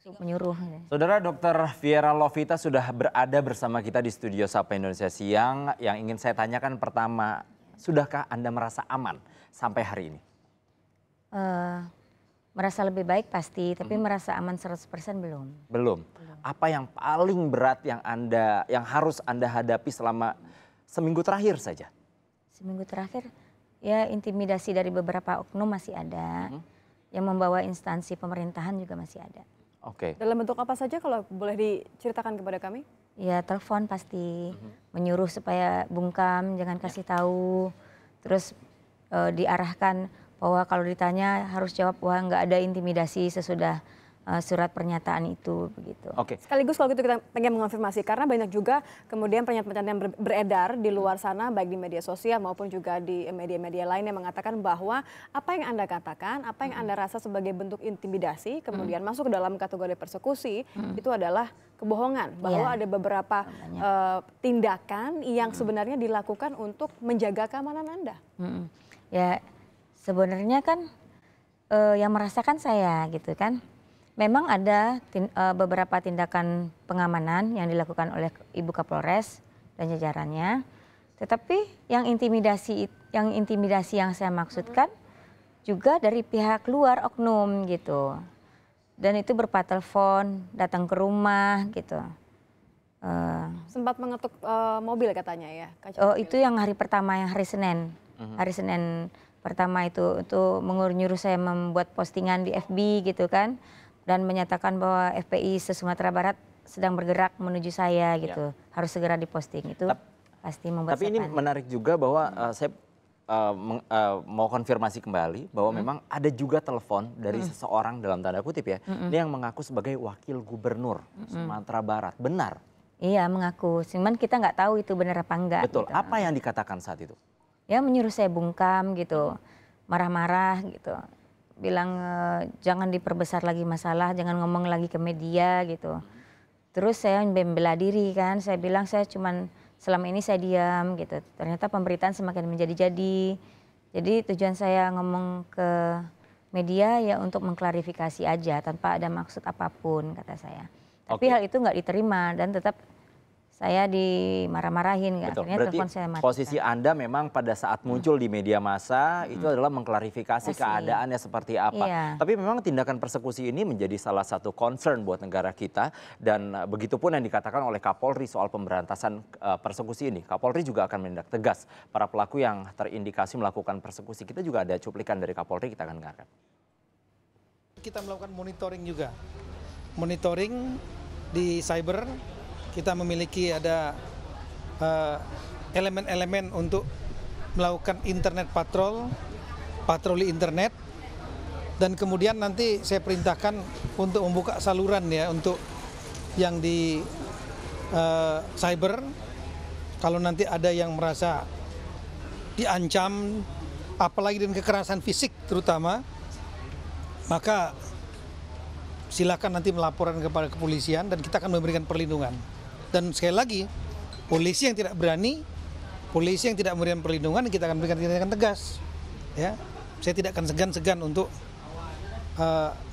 menyuruh. Saudara Dr. Viera Lovita sudah berada bersama kita di studio Sapa Indonesia Siang. Yang ingin saya tanyakan pertama, sudahkah Anda merasa aman sampai hari ini? Merasa lebih baik pasti, tapi merasa aman 100% belum. Belum. Apa yang paling berat yang harus Anda hadapi selama seminggu terakhir saja? Seminggu terakhir ya intimidasi dari beberapa oknum masih ada. Yang membawa instansi pemerintahan juga masih ada. Oke. Dalam bentuk apa saja kalau boleh diceritakan kepada kami? Ya telepon pasti, menyuruh supaya bungkam, jangan kasih tahu. Terus diarahkan bahwa kalau ditanya harus jawab wah nggak ada intimidasi sesudah surat pernyataan itu begitu. Oke. Sekaligus kalau gitu kita pengen mengonfirmasi karena banyak juga kemudian pernyataan yang beredar di luar sana baik di media sosial maupun juga di media-media lain yang mengatakan bahwa apa yang Anda katakan, apa yang Anda rasa sebagai bentuk intimidasi kemudian masuk ke dalam kategori persekusi itu adalah kebohongan bahwa ada beberapa tindakan yang sebenarnya dilakukan untuk menjaga keamanan Anda. Ya sebenarnya kan yang merasakan saya gitu kan. Memang ada beberapa tindakan pengamanan yang dilakukan oleh Ibu Kapolres dan jajarannya. Tetapi yang intimidasi yang saya maksudkan juga dari pihak luar oknum gitu. Dan itu berupa telepon, datang ke rumah gitu. Sempat mengetuk mobil katanya ya? Oh itu yang hari pertama, yang hari Senin. Hari Senin pertama itu nyuruh saya membuat postingan di FB gitu kan. Dan menyatakan bahwa FPI se-Sumatera Barat sedang bergerak menuju saya gitu. Harus segera diposting itu pasti membuat tapi ini menarik juga bahwa saya mau konfirmasi kembali bahwa memang ada juga telepon dari seseorang dalam tanda kutip ya. Ini yang mengaku sebagai wakil gubernur Sumatera Barat. Benar? Iya mengaku, cuman kita nggak tahu itu benar apa enggak. Betul, gitu. apa yang dikatakan saat itu? Ya menyuruh saya bungkam gitu, marah-marah gitu. Bilang jangan diperbesar lagi masalah, jangan ngomong lagi ke media gitu. Terus saya membela diri kan, saya bilang saya cuman selama ini saya diam gitu. Ternyata pemberitaan semakin menjadi-jadi. Jadi tujuan saya ngomong ke media ya untuk mengklarifikasi aja tanpa ada maksud apapun kata saya. Tapi hal itu nggak diterima dan tetap saya dimarah-marahin. Betul. Akhirnya berarti telepon saya matikan. Posisi Anda memang pada saat muncul di media massa itu adalah mengklarifikasi keadaannya seperti apa. Iya. Tapi memang tindakan persekusi ini menjadi salah satu concern buat negara kita. Dan begitupun yang dikatakan oleh Kapolri soal pemberantasan persekusi ini. Kapolri juga akan menindak tegas para pelaku yang terindikasi melakukan persekusi. Kita juga ada cuplikan dari Kapolri, kita akan dengarkan. Kita melakukan monitoring juga. Monitoring di cyber. Kita memiliki ada elemen-elemen untuk melakukan internet patroli internet, dan kemudian nanti saya perintahkan untuk membuka saluran ya untuk yang di cyber. Kalau nanti ada yang merasa diancam, apalagi dengan kekerasan fisik terutama, maka silakan nanti melaporkan kepada kepolisian dan kita akan memberikan perlindungan. Dan sekali lagi, polisi yang tidak berani, polisi yang tidak memberikan perlindungan, kita akan berikan tindakan tegas. Ya, saya tidak akan segan-segan untuk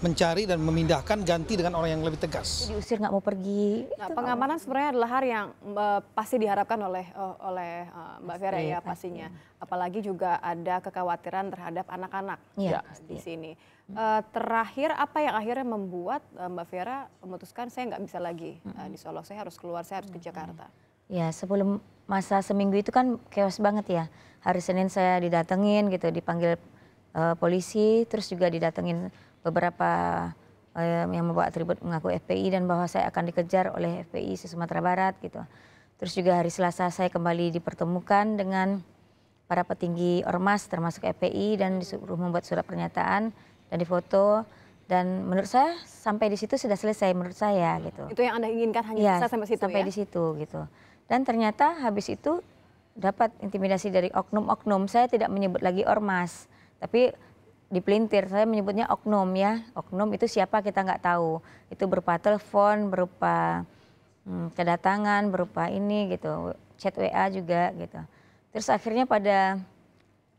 mencari dan memindahkan ganti dengan orang yang lebih tegas. Diusir nggak mau pergi. Nah, pengamanan sebenarnya adalah hal yang pasti diharapkan oleh Mbak Viera ya pastinya. Apalagi juga ada kekhawatiran terhadap anak-anak di sini. Terakhir apa yang akhirnya membuat Mbak Viera memutuskan saya nggak bisa lagi di Solo, saya harus keluar, saya harus ke Jakarta? Ya sebelum masa seminggu itu kan chaos banget ya. Hari Senin saya didatengin gitu, dipanggil polisi, terus juga didatengin beberapa yang membawa atribut mengaku FPI dan bahwa saya akan dikejar oleh FPI se-Sumatera Barat gitu. Terus juga hari Selasa saya kembali dipertemukan dengan para petinggi ormas termasuk FPI dan disuruh membuat surat pernyataan dan difoto, dan menurut saya sampai di situ sudah selesai menurut saya gitu. Itu yang Anda inginkan, hanya bisa sampai situ sampai ya? di situ gitu. Dan ternyata habis itu dapat intimidasi dari oknum-oknum. Saya tidak menyebut lagi ormas, tapi dipelintir saya menyebutnya oknum ya. Oknum itu siapa kita nggak tahu. Itu berupa telepon, berupa kedatangan, berupa ini gitu, chat WA juga gitu. Terus akhirnya pada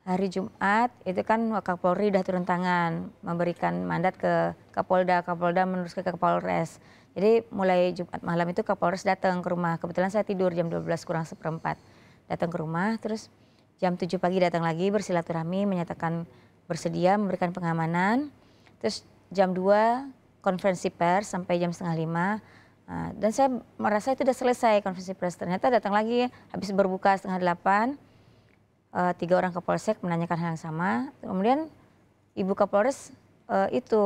hari Jumat itu kan Wakapolri udah turun tangan memberikan mandat ke Kapolda, Kapolda menerus ke Kapolres. Jadi mulai Jumat malam itu Kapolres datang ke rumah. Kebetulan saya tidur jam 12 kurang seperempat. Datang ke rumah, terus jam 7 pagi datang lagi bersilaturahmi, menyatakan bersedia memberikan pengamanan. Terus jam 2 konferensi pers sampai jam setengah 5. Dan saya merasa itu sudah selesai konferensi pers. Ternyata datang lagi habis berbuka setengah 8. 3 orang Kapolsek menanyakan hal yang sama. Kemudian Ibu Kapolres itu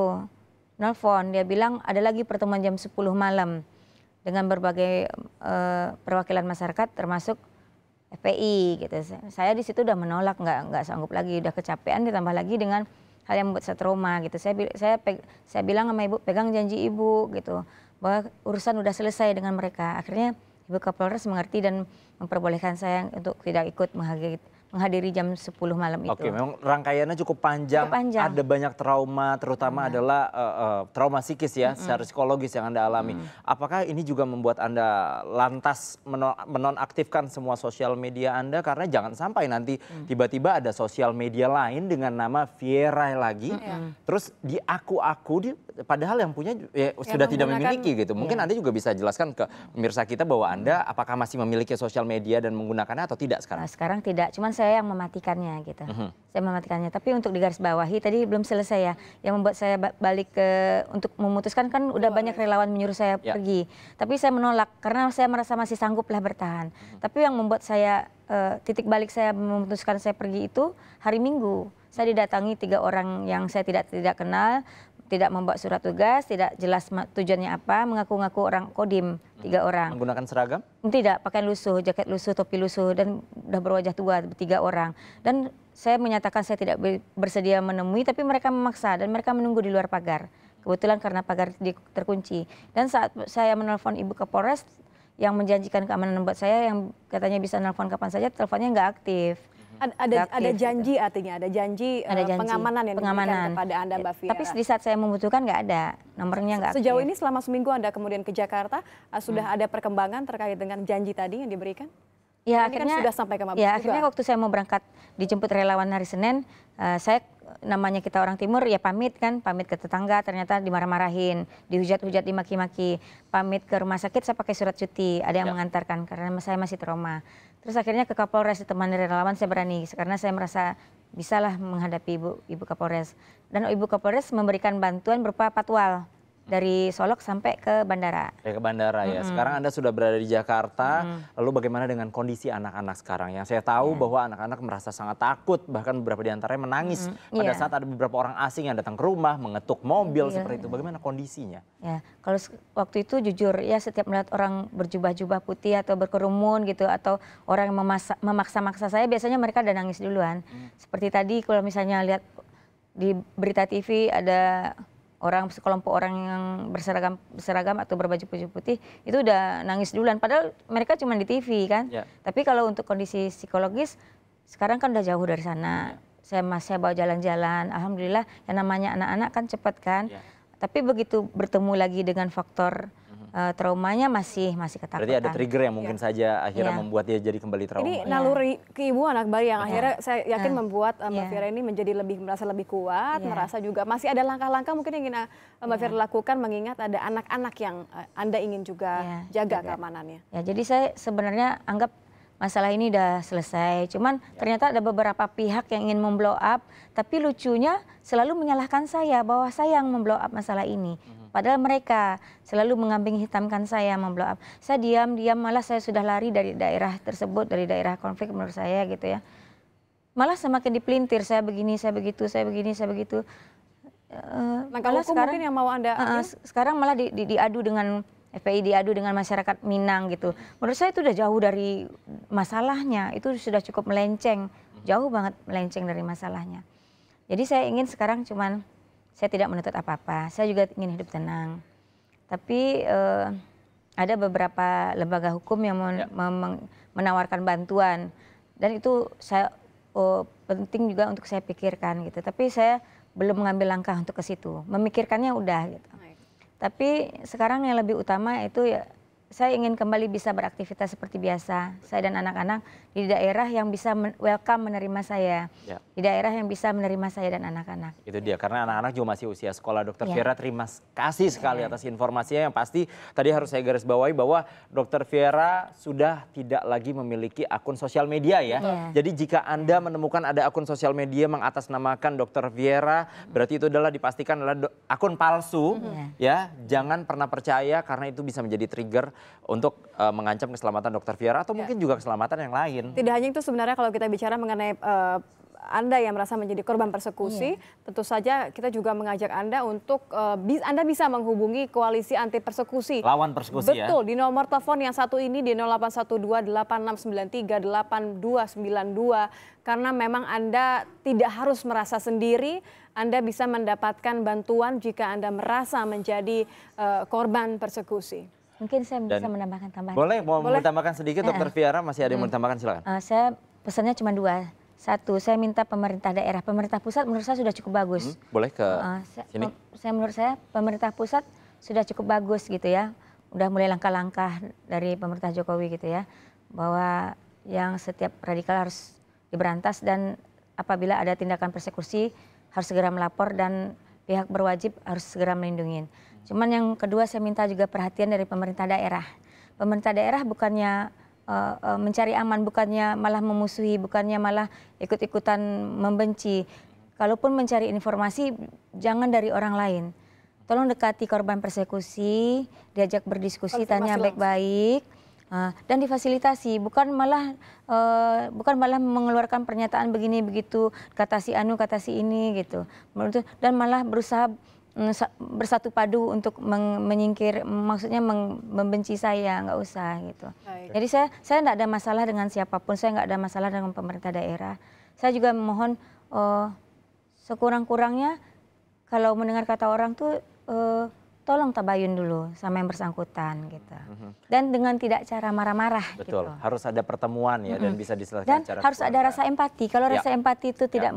nelfon, dia bilang ada lagi pertemuan jam 10 malam dengan berbagai perwakilan masyarakat termasuk FPI gitu. Saya di situ udah menolak, nggak sanggup lagi, udah kecapean ditambah lagi dengan hal yang membuat saya trauma gitu. Saya bilang sama Ibu, pegang janji Ibu gitu bahwa urusan udah selesai dengan mereka. Akhirnya Ibu Kapolres mengerti dan memperbolehkan saya untuk tidak ikut menghadiri jam 10 malam itu. Oke, memang rangkaiannya cukup panjang. Ada banyak trauma, terutama adalah trauma psikis ya, secara psikologis yang Anda alami. Apakah ini juga membuat Anda lantas menonaktifkan semua sosial media Anda? Karena jangan sampai nanti tiba-tiba ada sosial media lain dengan nama Viera lagi, terus diaku-aku, padahal yang punya sudah tidak memiliki gitu. Mungkin Anda juga bisa jelaskan ke pemirsa kita bahwa Anda apakah masih memiliki sosial media dan menggunakannya atau tidak sekarang? Nah, sekarang tidak, cuman saya yang mematikannya gitu. Saya mematikannya, tapi untuk digarisbawahi tadi belum selesai ya. Yang membuat saya balik untuk memutuskan kan udah banyak relawan menyuruh saya pergi. Tapi saya menolak karena saya merasa masih sanggup lah bertahan. Tapi yang membuat saya titik balik saya memutuskan saya pergi itu hari Minggu. Saya didatangi 3 orang yang saya tidak kenal, tidak membawa surat tugas, tidak jelas tujuannya apa, mengaku-ngaku orang Kodim, 3 orang. Menggunakan seragam? Tidak, pakaian lusuh, jaket lusuh, topi lusuh, dan udah berwajah tua, 3 orang. Dan saya menyatakan saya tidak bersedia menemui, tapi mereka memaksa dan mereka menunggu di luar pagar. Kebetulan karena pagar terkunci. Dan saat saya menelpon Ibu Kapolres yang menjanjikan keamanan buat saya, yang katanya bisa nelpon kapan saja, teleponnya nggak aktif. Ada janji gitu. Artinya, ada janji pengamanan yang diberikan kepada Anda Mbak Viera. Tapi di saat saya membutuhkan nggak ada, nomornya nggak aktif. Sejauh ini selama seminggu Anda kemudian ke Jakarta, sudah ada perkembangan terkait dengan janji tadi yang diberikan? Ya, ini akhirnya kan sudah sampai ke Mabes ya, juga. akhirnya waktu saya mau berangkat dijemput relawan hari Senin, saya namanya kita orang timur ya pamit ke tetangga, ternyata dimarah-marahin, dihujat-hujat, dimaki-maki. Pamit ke rumah sakit saya pakai surat cuti, ada yang mengantarkan karena saya masih trauma. Terus akhirnya ke Kapolres ditemani relawan saya berani karena saya merasa bisalah menghadapi Ibu Kapolres. Dan Ibu Kapolres memberikan bantuan berupa patwal dari Solok sampai ke bandara. Ke bandara ya. Sekarang Anda sudah berada di Jakarta. Lalu bagaimana dengan kondisi anak-anak sekarang? Yang saya tahu bahwa anak-anak merasa sangat takut, bahkan beberapa di antaranya menangis pada saat ada beberapa orang asing yang datang ke rumah, mengetuk mobil seperti itu. Bagaimana kondisinya? Ya, kalau waktu itu jujur ya, setiap melihat orang berjubah-jubah putih atau berkerumun gitu, atau orang yang memaksa-maksa saya, biasanya mereka udah nangis duluan. Seperti tadi kalau misalnya lihat di berita TV ada sekelompok orang yang berseragam atau berbaju putih itu udah nangis duluan, padahal mereka cuma di TV kan. Tapi kalau untuk kondisi psikologis sekarang kan udah jauh dari sana. Saya masih bawa jalan-jalan, alhamdulillah. Yang namanya anak-anak kan cepat kan. Tapi begitu bertemu lagi dengan faktor traumanya masih ketakutan. Berarti ada trigger yang mungkin saja akhirnya membuat dia jadi kembali trauma. Ini naluri ke ibu anak bayi yang akhirnya saya yakin membuat Mbak Viera ini menjadi merasa lebih kuat, merasa juga masih ada langkah-langkah mungkin yang ingin Mbak Viera lakukan, mengingat ada anak-anak yang Anda ingin juga jaga keamanannya. Ya, jadi saya sebenarnya anggap masalah ini udah selesai. Cuman ternyata ada beberapa pihak yang ingin memblow up, tapi lucunya selalu menyalahkan saya bahwa saya yang memblow up masalah ini. Padahal mereka selalu mengambing hitamkan saya memblow up. Saya diam, malah saya sudah lari dari daerah tersebut, dari daerah konflik menurut saya gitu ya. Malah semakin dipelintir, saya begini, saya begitu, saya begini, saya begitu. Langkah hukum sekarang, mungkin yang mau Anda sekarang malah diadu dengan FPI, diadu dengan masyarakat Minang gitu. Menurut saya itu udah jauh dari masalahnya, itu sudah cukup melenceng, jauh banget melenceng dari masalahnya. Jadi saya ingin sekarang cuman, saya tidak menuntut apa-apa, saya juga ingin hidup tenang. Tapi ada beberapa lembaga hukum yang menawarkan bantuan, dan itu saya penting juga untuk saya pikirkan gitu. Tapi saya belum mengambil langkah untuk ke situ, memikirkannya udah gitu. Tapi sekarang yang lebih utama itu ya saya ingin kembali bisa beraktivitas seperti biasa. Saya dan anak-anak di daerah yang bisa welcome menerima saya. Ya. Di daerah yang bisa menerima saya dan anak-anak. Itu dia, karena anak-anak juga masih usia sekolah. Dokter Ya. Viera, terima kasih sekali atas informasinya. Yang pasti tadi harus saya garis bawahi bahwa Dokter Viera sudah tidak lagi memiliki akun sosial media ya. Ya. Jadi jika Anda menemukan ada akun sosial media mengatasnamakan Dokter Viera, berarti itu adalah dipastikan adalah akun palsu. Ya, jangan pernah percaya karena itu bisa menjadi trigger untuk mengancam keselamatan Dokter Viera atau mungkin juga keselamatan yang lain. Tidak hanya itu sebenarnya kalau kita bicara mengenai Anda yang merasa menjadi korban persekusi, tentu saja kita juga mengajak Anda untuk Anda bisa menghubungi koalisi anti persekusi. Lawan persekusi ya. Betul, di nomor telepon yang satu ini di 0812-8693-8292. Karena memang Anda tidak harus merasa sendiri, Anda bisa mendapatkan bantuan jika Anda merasa menjadi korban persekusi. Mungkin saya bisa menambahkan tambahan. Boleh, mau ditambahkan sedikit Dokter Viera, masih ada yang mau ditambahkan, silakan. Saya pesannya cuma 2. 1, saya minta pemerintah daerah, pemerintah pusat menurut saya sudah cukup bagus. Boleh ke sini. Menurut saya pemerintah pusat sudah cukup bagus gitu ya. Udah mulai langkah-langkah dari pemerintah Jokowi gitu ya. Bahwa yang setiap radikal harus diberantas dan apabila ada tindakan persekusi harus segera melapor dan pihak berwajib harus segera melindungi. Cuman yang kedua saya minta juga perhatian dari pemerintah daerah. Pemerintah daerah bukannya mencari aman, bukannya malah memusuhi, bukannya malah ikut-ikutan membenci. Kalaupun mencari informasi, jangan dari orang lain. Tolong dekati korban persekusi, diajak berdiskusi, tanya baik-baik, dan difasilitasi. Bukan malah mengeluarkan pernyataan begini begitu, kata si anu, kata si ini gitu. Dan malah berusaha bersatu padu untuk menyingkir, maksudnya membenci saya, nggak usah gitu. Baik. Jadi saya nggak ada masalah dengan siapapun, saya nggak ada masalah dengan pemerintah daerah. Saya juga mohon sekurang-kurangnya kalau mendengar kata orang tuh tolong tabayun dulu sama yang bersangkutan gitu. Dan dengan tidak cara marah-marah. Betul, gitu. harus ada pertemuan ya dan bisa diselesaikan Dan secara harus ada keluarga. rasa empati. Kalau Ya. rasa empati itu tidak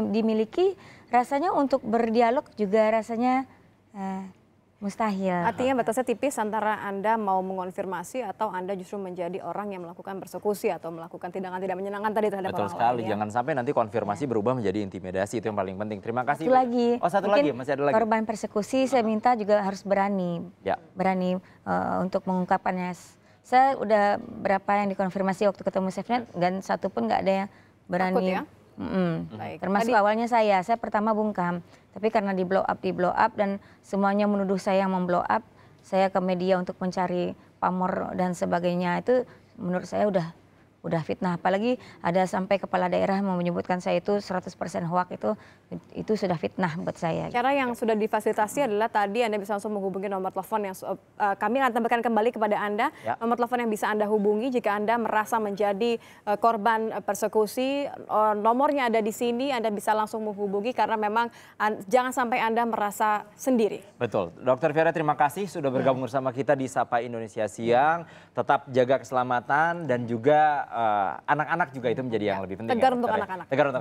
dimiliki, rasanya untuk berdialog juga rasanya mustahil. Artinya batasnya tipis antara Anda mau mengonfirmasi atau Anda justru menjadi orang yang melakukan persekusi atau melakukan tindakan tidak menyenangkan tadi terhadap Betul orang sekali, lain. Ya. jangan sampai nanti konfirmasi berubah menjadi intimidasi, itu yang paling penting. Terima kasih. Satu lagi, Oh, satu mungkin lagi, masih ada lagi. korban persekusi saya minta juga harus berani, Ya. berani untuk mengungkapkannya. Saya udah berapa yang dikonfirmasi waktu ketemu SafeNet dan satu pun nggak ada yang berani. Takut ya? Baik. Termasuk awalnya saya pertama bungkam, tapi karena di blow up dan semuanya menuduh saya yang memblow up, saya ke media untuk mencari pamor dan sebagainya, itu menurut saya udah fitnah. Apalagi ada sampai kepala daerah menyebutkan saya itu 100% hoak, itu sudah fitnah buat saya. Cara yang sudah difasilitasi adalah tadi Anda bisa langsung menghubungi nomor telepon yang kami akan tambahkan kembali kepada Anda. Ya. Nomor telepon yang bisa Anda hubungi jika Anda merasa menjadi korban persekusi. Nomornya ada di sini, Anda bisa langsung menghubungi karena memang jangan sampai Anda merasa sendiri. Betul. Dokter Viera, terima kasih sudah bergabung bersama kita di Sapa Indonesia Siang. Tetap jaga keselamatan dan juga anak-anak juga itu menjadi yang lebih penting. Tegar ya, untuk dokter ya. anak-anak. Tegar untuk